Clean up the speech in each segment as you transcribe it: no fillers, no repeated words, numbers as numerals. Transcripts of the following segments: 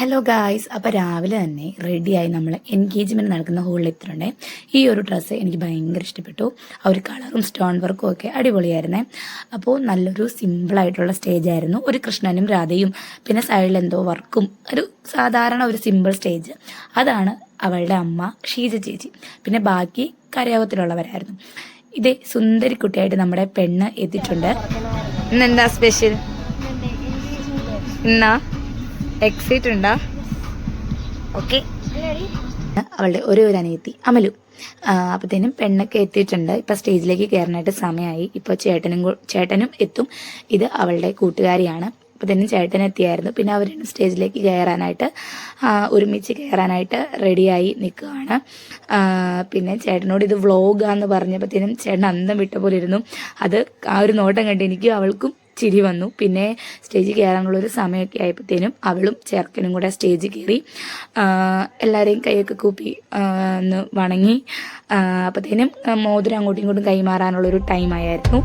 Hello guys, അപ്പോൾ രാവിലെ തന്നെ റെഡിയായി നമ്മൾ എൻഗേജ്മെൻറ്റ് നടക്കുന്ന ഹോളിൽ എത്തിയിട്ടുണ്ടേ. ഈ ഒരു ഡ്രസ്സ് എനിക്ക് ഭയങ്കര ഇഷ്ടപ്പെട്ടു. ആ ഒരു കളറും സ്റ്റോൺ വർക്കും ഒക്കെ അടിപൊളിയായിരുന്നേ. അപ്പോൾ നല്ലൊരു സിമ്പിളായിട്ടുള്ള സ്റ്റേജായിരുന്നു. ഒരു കൃഷ്ണനും രാധയും പിന്നെ സൈഡിൽ എന്തോ വർക്കും, ഒരു സാധാരണ ഒരു സിമ്പിൾ സ്റ്റേജ്. അതാണ് അവളുടെ അമ്മ ഷീജ ചേച്ചി. പിന്നെ ബാക്കി കരയോഗത്തിലുള്ളവരായിരുന്നു. ഇതേ സുന്ദരി കുട്ടിയായിട്ട് നമ്മുടെ പെണ്ണ് എത്തിയിട്ടുണ്ട്. ഇന്നെന്താ സ്പെഷ്യൽ? ഇന്നാ എക്സൈറ്റ് ഉണ്ടാ? ഓക്കെ. അവളുടെ ഒരു അനിയത്തി അമലു. അപ്പത്തേനും പെണ്ണൊക്കെ എത്തിയിട്ടുണ്ട്. ഇപ്പം സ്റ്റേജിലേക്ക് കയറാനായിട്ട് സമയമായി. ഇപ്പോൾ ചേട്ടനും എത്തും. ഇത് അവളുടെ കൂട്ടുകാരിയാണ്. അപ്പത്തേനും ചേട്ടൻ എത്തിയായിരുന്നു. പിന്നെ അവർ സ്റ്റേജിലേക്ക് കയറാനായിട്ട് ഒരുമിച്ച് കയറാനായിട്ട് റെഡിയായി നിൽക്കുകയാണ്. പിന്നെ ചേട്ടനോട് ഇത് വ്ളോഗാന്ന് പറഞ്ഞപ്പോഴത്തേനും ചേട്ടൻ അന്തം വിട്ട പോലെ ഇരുന്നു. അത് ആ ഒരു നോട്ടം കണ്ട് എനിക്ക് അവൾക്കും ചിരി വന്നു. പിന്നെ സ്റ്റേജിൽ കയറാനുള്ളൊരു സമയമൊക്കെ ആയപ്പോഴത്തേനും അവളും ചെറുക്കനും കൂടെ സ്റ്റേജിൽ കയറി എല്ലാവരെയും കൈയൊക്കെ കൂപ്പി ഒന്ന് വണങ്ങി. അപ്പോഴത്തേനും മോതിരം അങ്ങോട്ടും ഇങ്ങോട്ടും കൈമാറാനുള്ളൊരു ടൈമായിരുന്നു.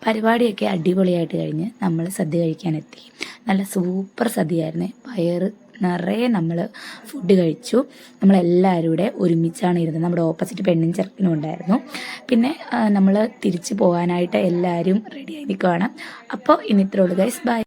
പരിപാടിയൊക്കെ അടിപൊളിയായിട്ട് കഴിഞ്ഞ് നമ്മൾ സദ്യ കഴിക്കാനെത്തി. നല്ല സൂപ്പർ സദ്യയായിരുന്നേ. വയറ് നിറയെ നമ്മൾ ഫുഡ് കഴിച്ചു. നമ്മളെല്ലാവരും കൂടെ ഒരുമിച്ചാണ് ഇരുന്നത്. നമ്മുടെ ഓപ്പോസിറ്റ് പെണ്ണും ചെറുക്കനും ഉണ്ടായിരുന്നു. പിന്നെ നമ്മൾ തിരിച്ചു പോകാനായിട്ട് എല്ലാവരും റെഡിയായി നിൽക്കുകയാണ്. അപ്പോൾ ഇനി ഇത്രയുള്ളൂ ഗൈസ്, ബൈ.